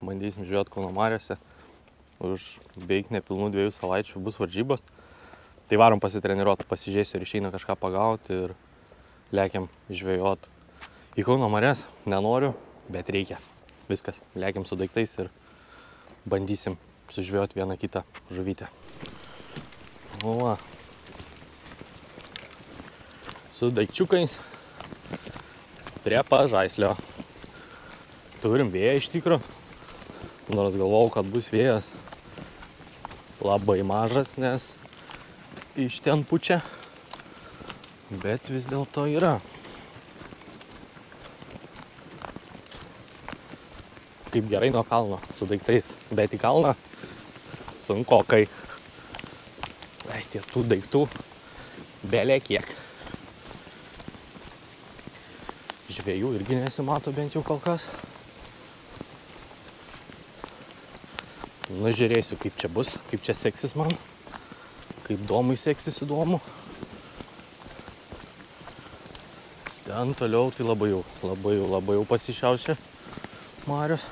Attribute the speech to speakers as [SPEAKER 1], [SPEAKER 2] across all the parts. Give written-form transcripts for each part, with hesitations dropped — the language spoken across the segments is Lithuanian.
[SPEAKER 1] Bandysim žiūrėti Kauno mariose. Už beveik nepilnų 2 savaičių bus varžybos. Tai varom pasitreniruoti, pasižiūrėsiu, ar išeina kažką pagauti ir lekiam žvejot. Į Kauno marias nenoriu, bet reikia. Viskas, lekiam su daiktais ir bandysim sužvejot vieną kitą žuvytę. O, va. Su daikčiukais prie pažaislio. Turim vėją iš tikro. Nors galvojau, kad bus vėjas labai mažas, nes iš ten pučia. Bet vis dėlto yra. Kaip gerai nuo kalno su daiktais. Bet į kalną sunkokai. Tie tų daiktų belė kiek. Žvejų irgi nesimato bent jau kol kas. Nu, žiūrėsiu, kaip čia bus, kaip čia seksis man. Kaip Domui seksis įdomu. Ten toliau tai labai jau pasišiaučia marios.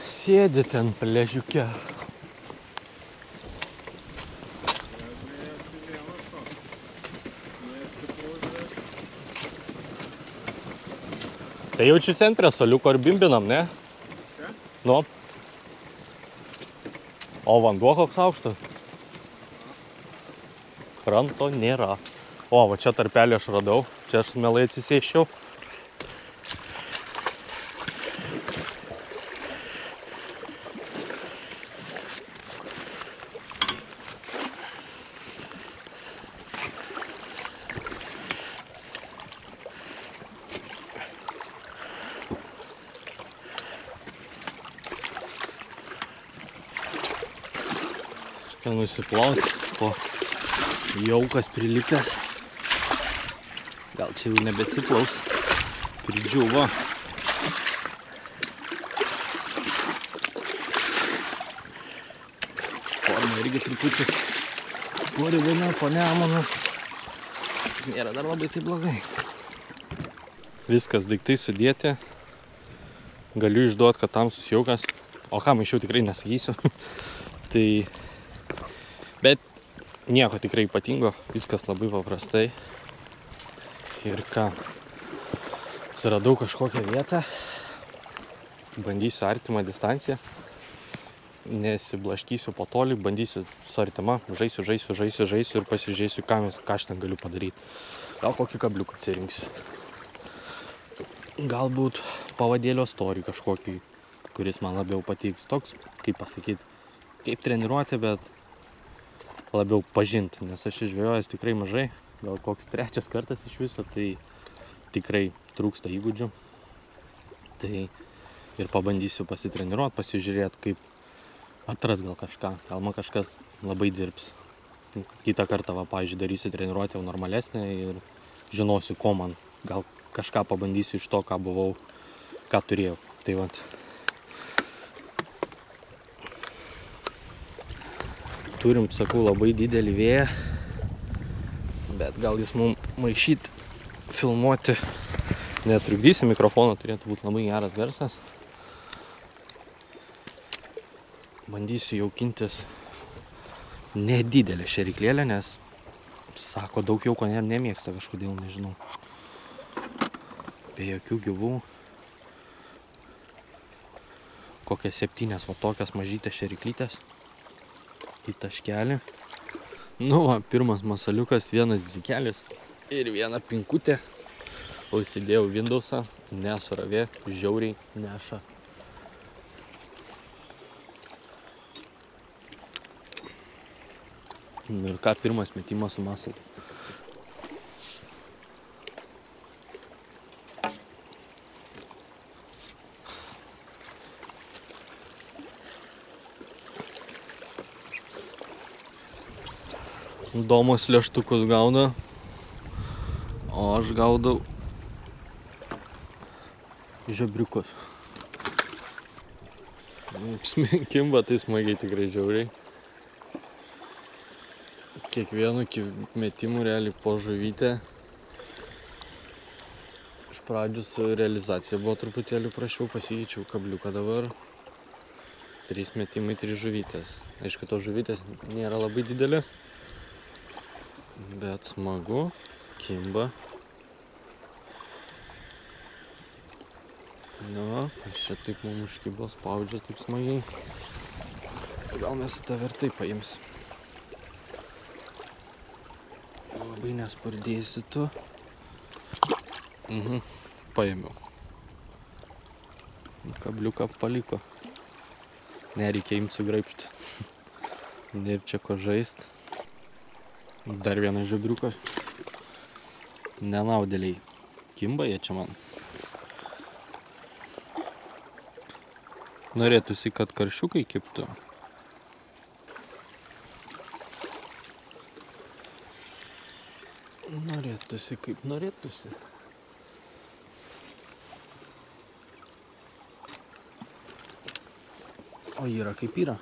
[SPEAKER 1] Sėdi ten pležiuke. Tai jaučiu ten prie soliuko ir bimbinam, ne? Nu. O vanduo koks aukštas. Kranto nėra. O, va čia tarpelį aš radau. Čia aš mielai atsisėsčiau. Ten nusiplauti, o jaukas prilipęs. Gal čia jau nebeatsiplaus. Pridžiuvo. Forma irgi truputį porivina po Nemuno. Nėra dar labai tai blogai. Viskas, daiktai sudėti. Galiu išduoti, kad tamsus jaukas. O ką maišiau tikrai nesakysiu. Tai... Bet nieko tikrai ypatingo, viskas labai paprastai. Ir ką, atsiradau kažkokią vietą, bandysiu artimą distanciją, nesiblaškysiu po tolį, bandysiu su artima, žaisiu ir pasižiūrėsiu, ką aš ten galiu padaryti. Gal kokį kabliuką atsirinksiu. Galbūt pavadėlio storį kažkokį, kuris man labiau patiks. Toks, kaip pasakyti, kaip treniruoti, bet labiau pažinti, nes aš žvejojęs tikrai mažai, gal koks 3 kartas iš viso, tai tikrai trūksta įgūdžių. Tai ir pabandysiu pasitreniruoti, pasižiūrėti, kaip atras gal kažką, gal man kažkas labai dirbs. Kitą kartą, va, pavyzdžiui, darysiu treniruotę jau normalesnę ir žinosiu, ko man, gal kažką pabandysiu iš to, ką buvau, ką turėjau. Tai vat. Turim, sakau, labai didelį vėją, bet gal jis mums maišyti, filmuoti netrukdysi, mikrofono turėtų būti labai geras garsas. Bandysiu jaukintis nedidelę šėryklėlę, nes, sako, daug jauko nemėgsta kažkodėl, nežinau. Be jokių gyvų. Kokias 7 va tokias mažytės šėryklytės. Į taškelį. Nu, va, pirmas masaliukas, vienas dzikelis ir viena pinkutė. O įsidėjau Windowsą, nesuravė, žiauriai neša. Nu ir ką, pirmas metimas su masalu. Domas lėštukus gaudo, o aš gaudau žebriukus. Kimba tai smagiai tikrai žiauriai. Kiekvienu metimu realiai po žuvytę. Iš pradžių su realizacija buvo truputėlį prašiau, pasikeičiau kabliuką dabar. 3 metimai, 3 žuvytės. Aišku, tos žuvytės nėra labai didelės, bet smagu. Kimba. Na, kas čia taip mums užkibo, spaudžia taip smagiai. Gal mes į tave ir taip paimsim. Labai nespardėsi tu. Paėmiau. Kabliuką paliko. Nereikia imti sugraipti. Nėra čia ko žaist. Dar vienas žabriukas. Nenaudėliai. Kimba jie čia man. Norėtųsi, kad karšiukai kibtų. Norėtųsi, kaip norėtųsi. O yra kaip yra.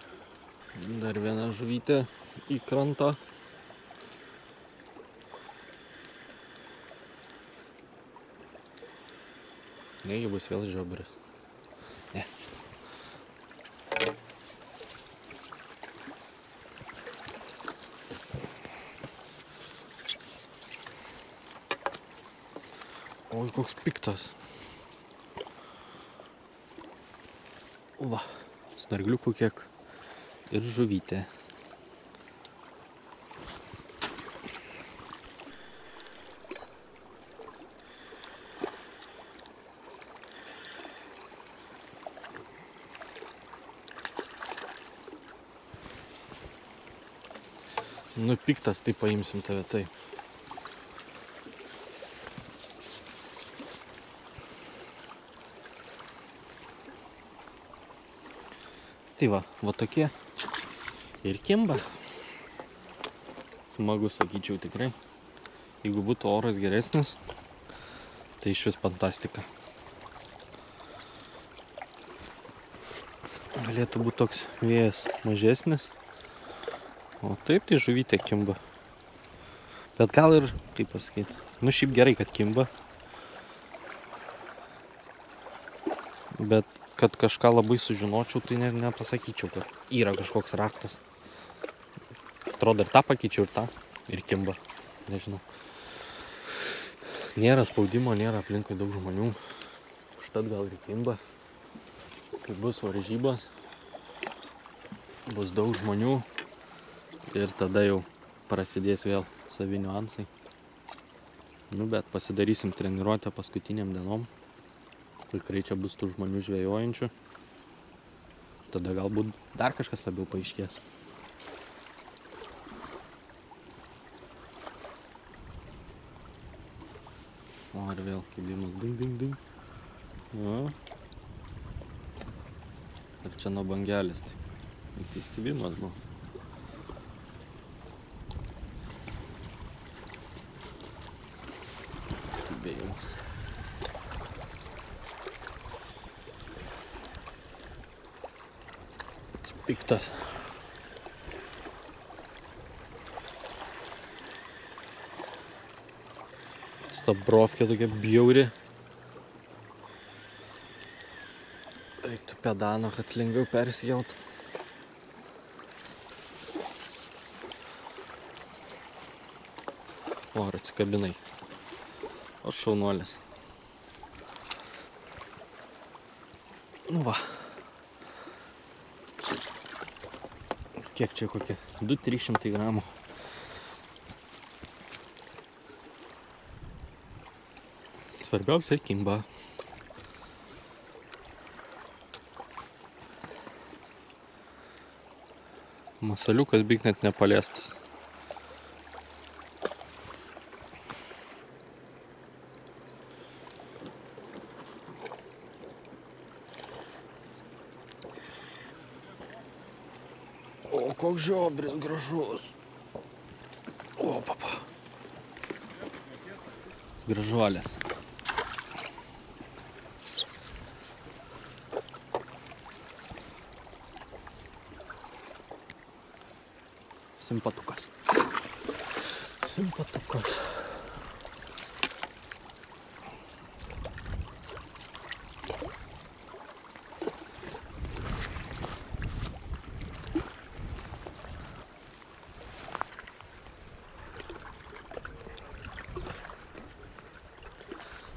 [SPEAKER 1] Dar viena žuvytė į krantą. Negi bus vėl žiobris. Ne. Oi, koks piktas. Va, snargliukų kiek ir žuvytė. Nu, piktas, tai paimsim tave, tai. Tai va tokie. Ir kimba. Smagu, sakyčiau, tikrai. Jeigu būtų oras geresnis, tai iš vis fantastika. Galėtų būti toks vėjas mažesnis. O taip, tai žuvytė kimba. Bet gal ir, kaip pasakyti, nu šiaip gerai, kad kimba. Bet kad kažką labai sužinočiau, tai nepasakyčiau, kad yra kažkoks raktas. Atrodo, ir tą pakeičiau, ir tą, ir kimba. Nežinau. Nėra spaudimo, nėra aplinkui daug žmonių. Užtat gal ir kimba. Kai bus varžybos, bus daug žmonių. Ir tada jau prasidės vėl savi niuansai. Nu, bet pasidarysim treniruotę paskutiniam dienom. Tikrai čia bus tų žmonių žvejojančių. Tada galbūt dar kažkas labiau paaiškės. O, ir vėl kibimas. Ding, ding, ding. O. Ir čia nuo bangelės. Tai kibimas buvo. Kibėjimas. Piktas. Stabrovkė tokia bjauri. Reiktų pedano, kad lengviau persikelt. O, ar atsikabinai. O šaunuolis. Nu va. Kiek čia kokie? 200-300 gramų. Svarbiausia kimba. Masaliukas beveik net nepaliestas. O, koks žiobris gražus. O, papa. Gražuolės. Simpatukas. Simpatukas.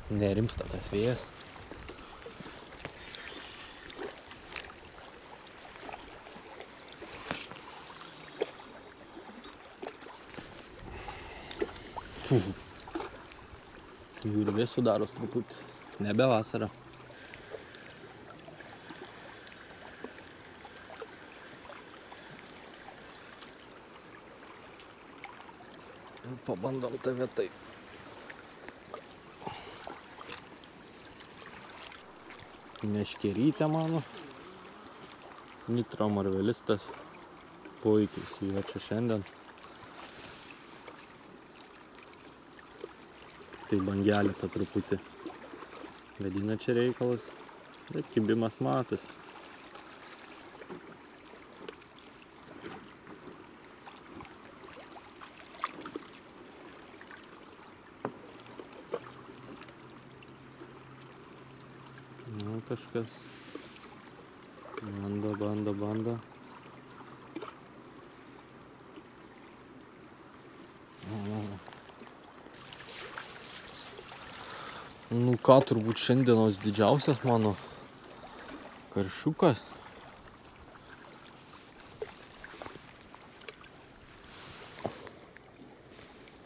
[SPEAKER 1] Nerimsta tas vėjas. Jūrvės sudaros truputį. Nebe vasara. Pabandom tave taip. Meškerytė mano. Nitro marvelistas. Puikiai sviečia šiandien. Tai bangelė ta truputį vedina čia reikalas, bet kibimas matas. Nu, kažkas bando. Nu ką, turbūt šiandienos didžiausias mano karšiukas.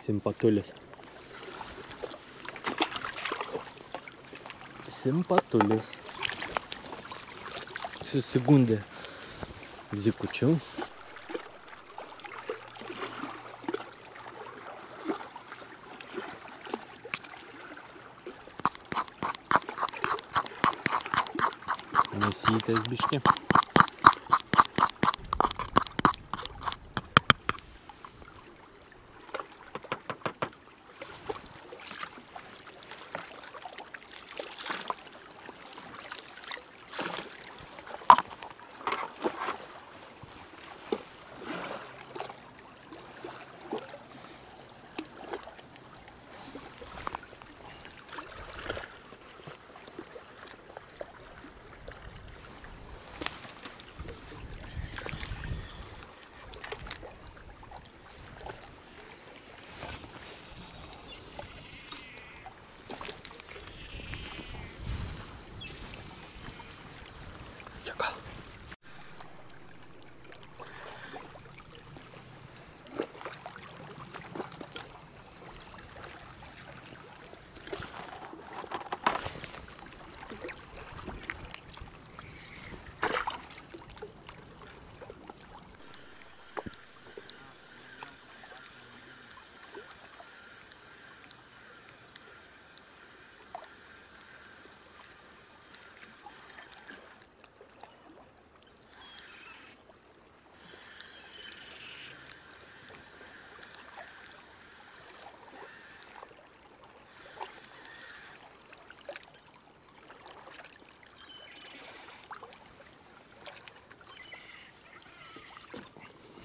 [SPEAKER 1] Simpatulis. Simpatulis. Susigundė zikučiu. Mėsytės biški.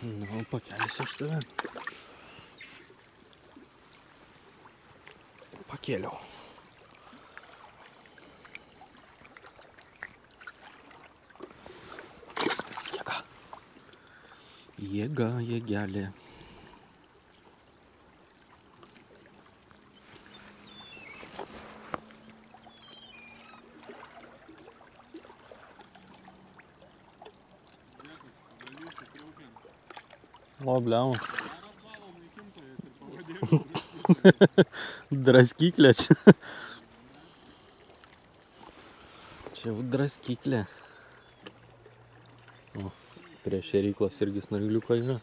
[SPEAKER 1] Nu, pakelsiu aš tave. Pakėliau. Jėga, jėgelė. O, bliau. Draskyklė čia. Čia jau draskyklė. O, prie šėryklos irgi snargliuko yra.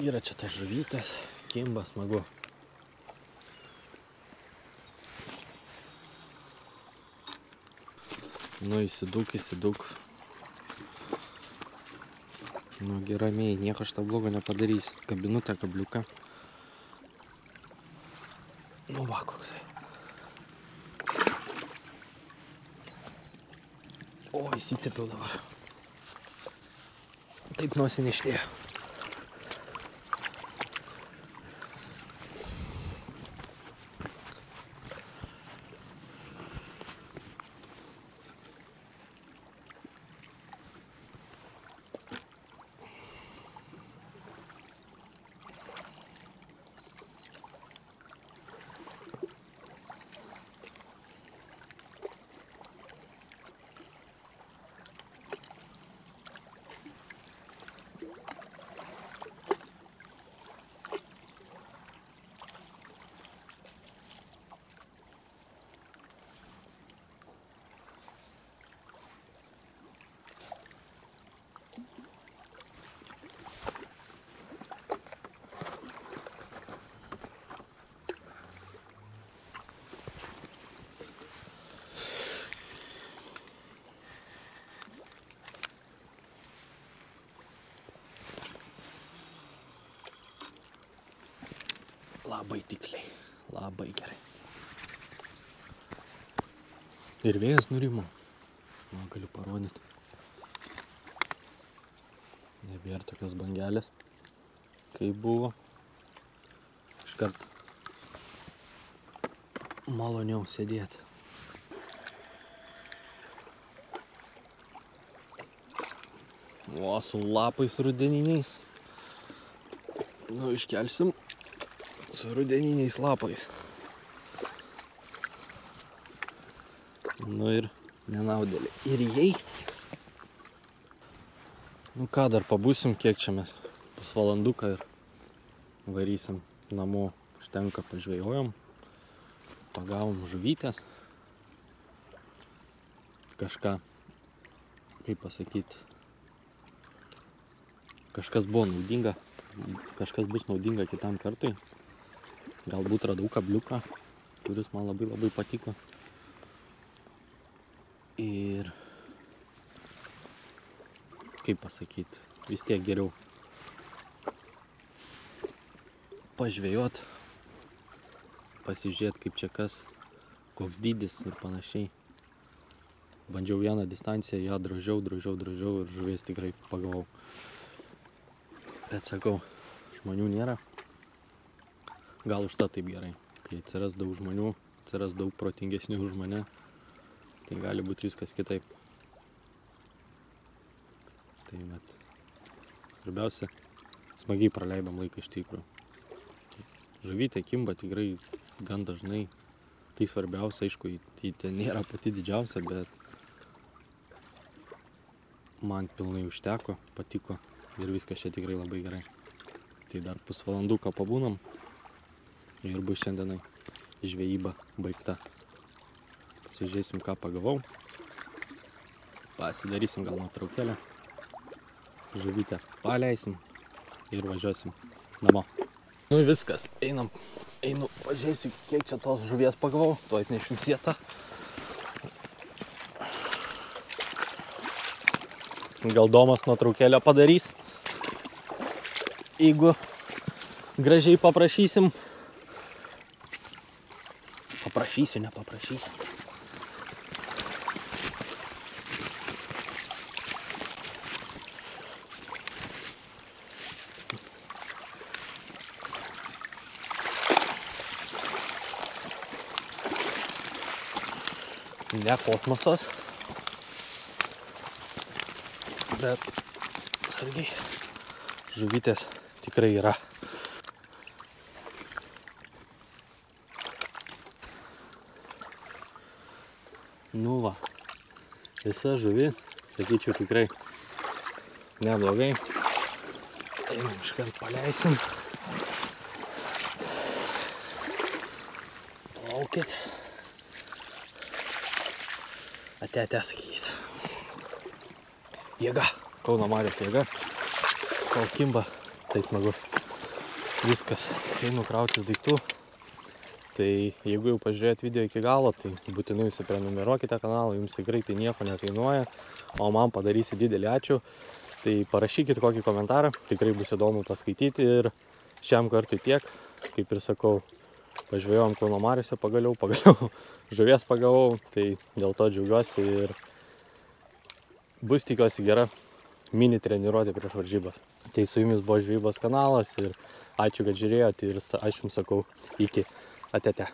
[SPEAKER 1] Yra čia tas žuvytės, kimba smagu. Nu, įsidūk. Nu, ramiai, nieko aš tau blogo nepadarysiu. Kabinu tą kabliuką. Nu, va, koksai. O, įsitepiau dabar. Taip nusineštėjo. Labai tikliai, labai gerai. Ir vėjas nurimo. Man galiu parodyti. Nebėra tokios bangelės, kaip buvo. Iškart maloniau sėdėti. O, su lapais rudeniniais. Nu, iškelsim su rudeniniais lapais. Nu ir nenaudėlė. Ir jai. Nu ką, dar pabūsim, kiek čia mes? Pusvalanduką ir varysim namo. Užtenka, pažvejojom. Pagavom žuvytės. Kažką, kaip pasakyti, kažkas buvo naudinga. Kažkas bus naudinga kitam kartui. Galbūt radau kabliuką, kuris man labai patiko. Ir kaip pasakyti, vis tiek geriau pažvejot, pasižiūrėti kaip čia kas, koks dydis ir panašiai. Bandžiau vieną distanciją, ją drožiau ir žuvies tikrai pagavau. Bet sakau, žmonių nėra. Gal už tą taip gerai. Kai atsiras daug žmonių, atsiras daug protingesnių už mane, tai gali būti viskas kitaip. Tai bet svarbiausia, smagiai praleidom laiką iš tikrųjų. Žuvytė kimba tikrai gan dažnai. Tai svarbiausia, aišku, tai ten nėra pati didžiausia, bet man pilnai užteko, patiko ir viskas čia tikrai labai gerai. Tai dar pusvalanduką pabūnam ir bus šiandienai žvejyba baigta. Pasižiūrėsim, ką pagavau. Pasidarysim gal nuotraukėlę. Žuvytę paleisim ir važiuosim namo. Nu viskas, einu, pažiūrėsiu, kiek čia tos žuvies pagavau. Tuo atnešim sietą. Gal Domas nuotraukėlę padarys. Jeigu gražiai paprašysim. Nepaprašysim. Ne kosmosas, bet sargiai žuvytės tikrai yra. Nu va, visa žuvis, sakyčiau, tikrai neblogai. Einam iškart paleisim. Plaukit. Ate, sakykite. Jėga, Kauno marios jėga. Kol kimba, tai smagu. Viskas, einu krautis daiktų. Tai jeigu jau pažiūrėjot video iki galo, tai būtinai užsiprenumeruokite kanalą, jums tikrai tai nieko nekainuoja, o man padarysi didelį ačiū. Tai parašykit kokį komentarą, tikrai bus įdomu paskaityti ir šiam kartui tiek, kaip ir sakau, pažvejojom Kauno mariose pagaliau, žuvies pagavau, tai dėl to džiaugiuosi ir bus tikiuosi gera mini treniruotė prieš varžybas. Tai su jumis buvo žvejybos kanalas ir ačiū, kad žiūrėjote ir aš jums sakau iki, ate.